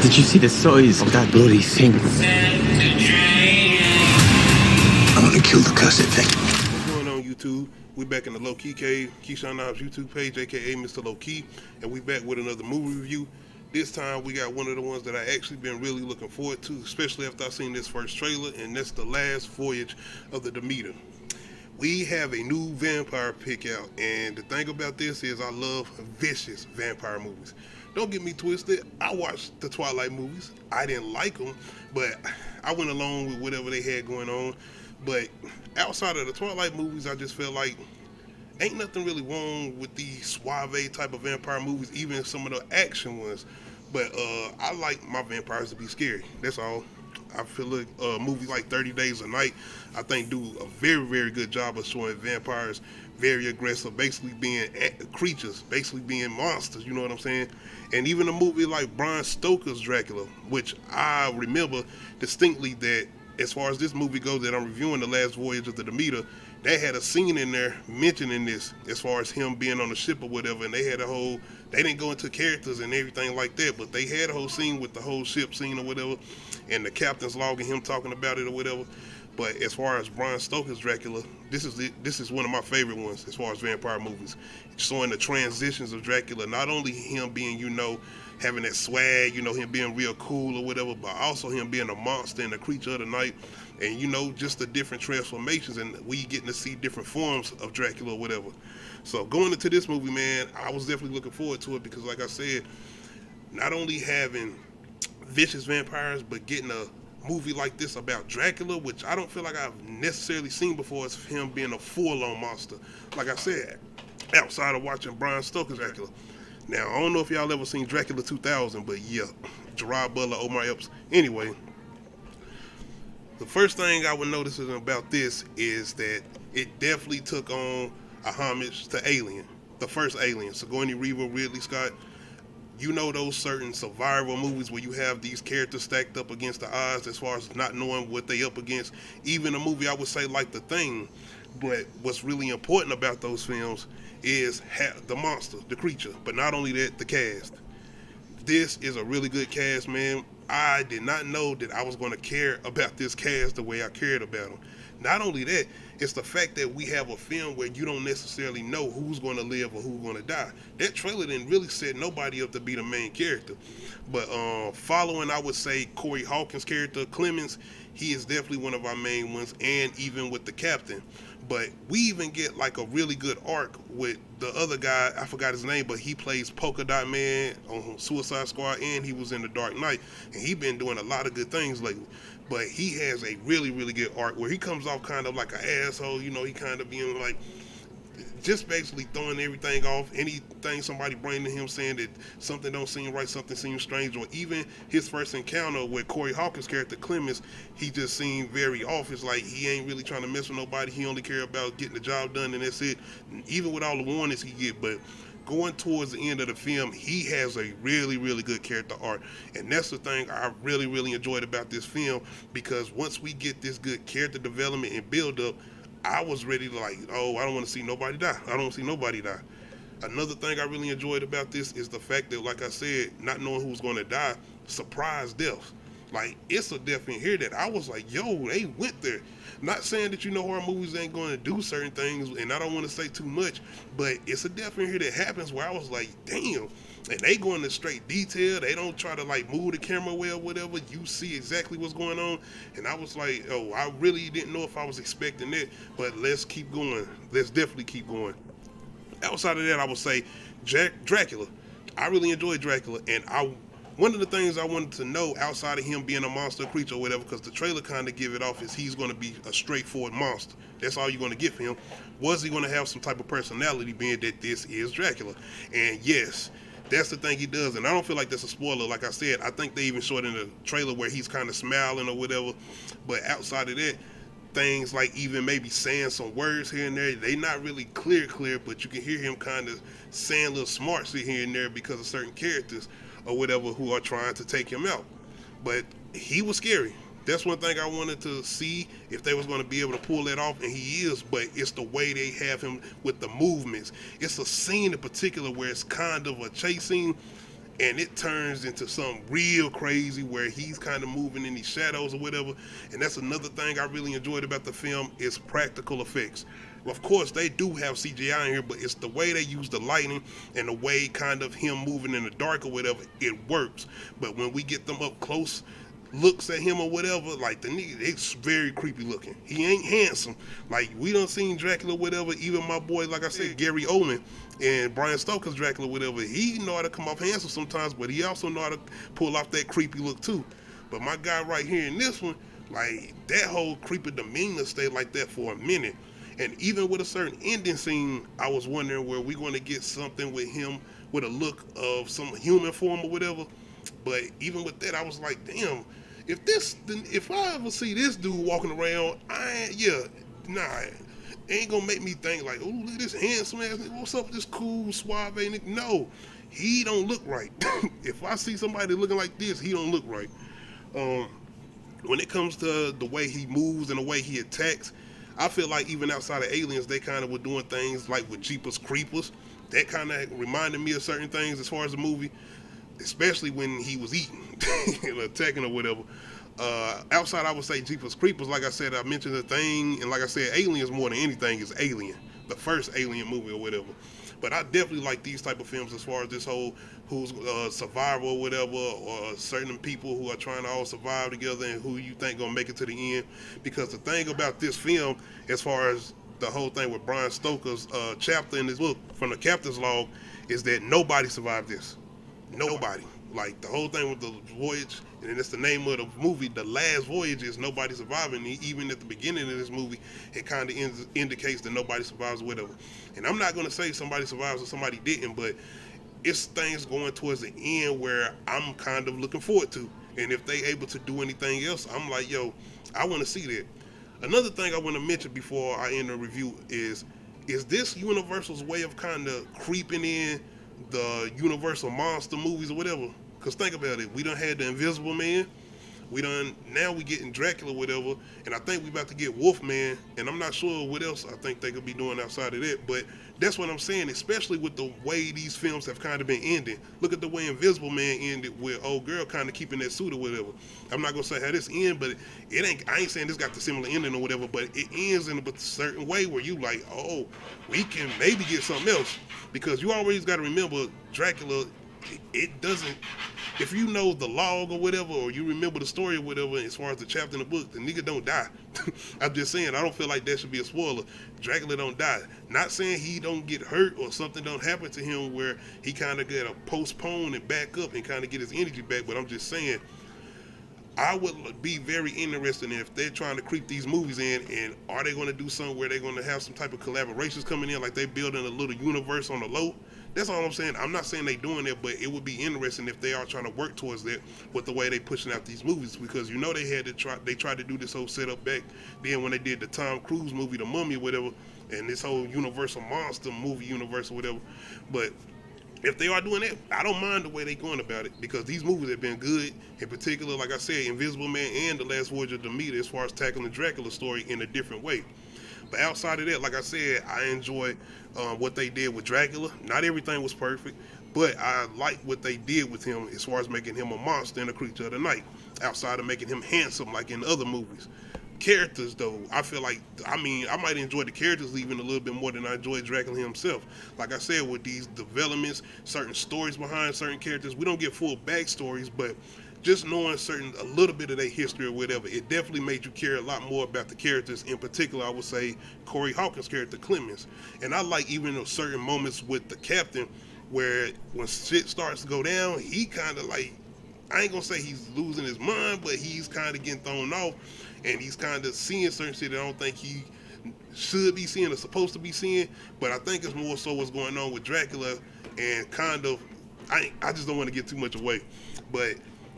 Did you see the size of that bloody thing? I want to kill the cursed thing. What's going on, YouTube? We back in the Low Key Cave, Keyshawn Knobs YouTube page, aka Mr. Low Key, and we back with another movie review. This time we got one of the ones that I actually been really looking forward to, especially after I seen this first trailer, and that's the last Voyage of the Demeter. We have a new vampire pick out, and the thing about this is I love vicious vampire movies. Don't get me twisted, I watched the Twilight movies. I didn't like them, but I went along with whatever they had going on. But outside of the Twilight movies, I just felt like ain't nothing really wrong with the suave type of vampire movies, even some of the action ones. But I like my vampires to be scary. That's all. I feel like movies like 30 Days a Night, I think, do a very, very good job of showing vampires very aggressive, basically being creatures, basically being monsters, you know what I'm saying? And even a movie like Bram Stoker's Dracula, which I remember distinctly that as far as this movie goes that I'm reviewing, The Last Voyage of the Demeter, they had a scene in there mentioning this as far as him being on the ship or whatever, and they had a whole, they didn't go into characters and everything like that, but they had a whole scene with the whole ship scene or whatever, and the captain's logging him talking about it or whatever. But as far as Bram Stoker's Dracula, this is one of my favorite ones as far as vampire movies, showing the transitions of Dracula, not only him being, you know, having that swag, you know, him being real cool or whatever, but also him being a monster and a creature of the night, and, you know, just the different transformations, and we getting to see different forms of Dracula or whatever. So going into this movie, man, I was definitely looking forward to it because, like I said, not only having vicious vampires, but getting a movie like this about Dracula, which I don't feel like I've necessarily seen before, is him being a full-on monster. Like I said, outside of watching Bram Stoker's Dracula. Now, I don't know if y'all ever seen Dracula 2000, but yeah, Gerard Butler, Omar Epps. Anyway, the first thing I would notice about this is that it definitely took on a homage to Alien, the first Alien, Sigourney Weaver, Ridley Scott. You know those certain survival movies where you have these characters stacked up against the odds as far as not knowing what they up against. Even a movie I would say like The Thing, but what's really important about those films is the monster, the creature, but not only that, the cast. This is a really good cast, man. I did not know that I was going to care about this cast the way I cared about them. Not only that, it's the fact that we have a film where you don't necessarily know who's going to live or who's going to die. That trailer didn't really set nobody up to be the main character. But following, I would say, Corey Hawkins' character, Clemens, he is definitely one of our main ones, and even with the captain. But we even get like a really good arc with the other guy, I forgot his name, but he plays Polka Dot Man on Suicide Squad, and he was in The Dark Knight, and he been doing a lot of good things lately. But he has a really, really good arc where he comes off kind of like an asshole, you know, he kind of being like, just basically throwing everything off, anything somebody bring to him saying that something don't seem right, something seems strange, or even his first encounter with Corey Hawkins' character Clemens, he just seemed very off. It's like he ain't really trying to mess with nobody, he only care about getting the job done, and that's it, even with all the warnings he get. But going towards the end of the film, he has a really, really good character arc, and that's the thing I really, really enjoyed about this film, because once we get this good character development and build up, I was ready to like, oh, I don't want to see nobody die. I don't want to see nobody die. Another thing I really enjoyed about this is the fact that, like I said, not knowing who's going to die, surprise deaths. Like, it's a death in here that I was like, yo, they went there. Not saying that, you know, horror movies ain't going to do certain things, and I don't want to say too much, but it's a death in here that happens where I was like, damn. And they go into straight detail. They don't try to like move the camera away or whatever. You see exactly what's going on. And I was like, oh, I really didn't know if I was expecting that, but let's keep going. Let's definitely keep going. Outside of that, I would say Dracula. I really enjoyed Dracula, and one of the things I wanted to know outside of him being a monster creature or whatever, because the trailer kind of give it off, is he's going to be a straightforward monster. That's all you're going to get from him. Was he going to have some type of personality, being that this is Dracula? And yes, that's the thing he does, and I don't feel like that's a spoiler. Like I said, I think they even showed in the trailer where he's kind of smiling or whatever, but outside of that, things like even maybe saying some words here and there, they not really clear, but you can hear him kind of saying little smarts here and there because of certain characters or whatever who are trying to take him out. But he was scary. That's one thing I wanted to see, if they was going to be able to pull that off, and he is, but it's the way they have him with the movements. It's a scene in particular where it's kind of a chase scene, and it turns into something real crazy where he's kind of moving in these shadows or whatever. And that's another thing I really enjoyed about the film is practical effects. Of course, they do have CGI in here, but it's the way they use the lighting and the way kind of him moving in the dark or whatever, it works. But when we get them up close, looks at him or whatever, like the nigga, it's very creepy looking. He ain't handsome. Like, we done seen Dracula or whatever, even my boy, like I said, Gary Oldman and Brian Stoker's Dracula or whatever, he know how to come off handsome sometimes, but he also know how to pull off that creepy look too. But my guy right here in this one, like, that whole creepy demeanor stayed like that for a minute. And even with a certain ending scene, I was wondering were we going to get something with him with a look of some human form or whatever. But even with that, I was like, damn, if I ever see this dude walking around, ain't gonna make me think like, oh, look at this handsome ass nigga, what's up with this cool, suave nigga? No, he don't look right. If I see somebody looking like this, he don't look right. When it comes to the way he moves and the way he attacks, I feel like even outside of Aliens, they kind of were doing things like with Jeepers Creepers. That kind of reminded me of certain things as far as the movie, especially when he was eating and attacking or whatever. Outside, I would say Jeepers Creepers. Like I said, I mentioned the thing, and like I said, Aliens more than anything is Alien, the first Alien movie or whatever. But I definitely like these type of films as far as this whole who's survival or whatever, or certain people who are trying to all survive together and who you think gonna make it to the end. Because the thing about this film, as far as the whole thing with Brian Stoker's chapter in this book from the captain's log, is that nobody survived this. Nobody. Like the whole thing with the Voyage, and it's the name of the movie, The Last Voyage, is nobody surviving. Even at the beginning of this movie, it kind of indicates that nobody survives or whatever. And I'm not going to say somebody survives or somebody didn't, but it's things going towards the end where I'm kind of looking forward to. And if they able to do anything else, I'm like, yo, I want to see that. Another thing I want to mention before I end the review is this Universal's way of kind of creeping in the Universal monster movies or whatever? Because think about it, we done had the Invisible Man, now we getting Dracula or whatever, and I think we about to get Wolfman, and I'm not sure what else I think they could be doing outside of that, but that's what I'm saying, especially with the way these films have kind of been ending. Look at the way Invisible Man ended with old girl kind of keeping that suit or whatever. I'm not gonna say how this end, but I ain't saying this got the similar ending or whatever, but it ends in a certain way where you like, oh, we can maybe get something else. Because you always got to remember, Dracula, it doesn't, if you know the log or whatever, or you remember the story or whatever, as far as the chapter in the book, the nigga don't die. I'm just saying, I don't feel like that should be a spoiler. Dracula don't die. Not saying he don't get hurt or something don't happen to him where he kind of get a postpone and back up and kind of get his energy back, but I'm just saying, I would be very interested in if they're trying to creep these movies in, and are they going to do something where they're going to have some type of collaborations coming in, like they building a little universe on the low. That's all I'm saying. I'm not saying they doing that, but it would be interesting if they are trying to work towards that with the way they pushing out these movies, because you know they tried to do this whole setup back then when they did the Tom Cruise movie, The Mummy or whatever, and this whole Universal monster movie universe or whatever. But if they are doing that, I don't mind the way they're going about it, because these movies have been good. In particular, like I said, Invisible Man and The Last Voyage of Demeter, as far as tackling the Dracula story in a different way. But outside of that, like I said, I enjoyed what they did with Dracula. Not everything was perfect, but I like what they did with him as far as making him a monster and a creature of the night, outside of making him handsome like in other movies. Characters, though, I feel like, I might enjoy the characters even a little bit more than I enjoyed Dracula himself. Like I said, with these developments, certain stories behind certain characters, we don't get full backstories, but just knowing a little bit of their history or whatever, it definitely made you care a lot more about the characters. In particular, I would say Corey Hawkins' character, Clemens. And I like even those certain moments with the captain where when shit starts to go down, he kind of like, I ain't gonna say he's losing his mind, but he's kind of getting thrown off, and he's kind of seeing certain shit that I don't think he should be seeing or supposed to be seeing. But I think it's more so what's going on with Dracula, and kind of, I just don't want to get too much away, but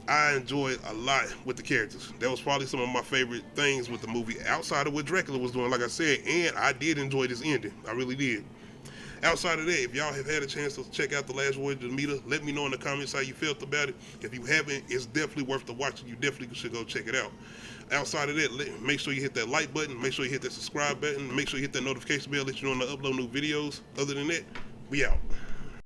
I enjoyed a lot with the characters. That was probably some of my favorite things with the movie, outside of what Dracula was doing, like I said, and I did enjoy this ending. I really did. Outside of that, if y'all have had a chance to check out The Last Voyage of Demeter, let me know in the comments how you felt about it. If you haven't, it's definitely worth the watch. You definitely should go check it out. Outside of that, make sure you hit that like button, make sure you hit that subscribe button, make sure you hit that notification bell, let you know when I upload new videos. Other than that, we out.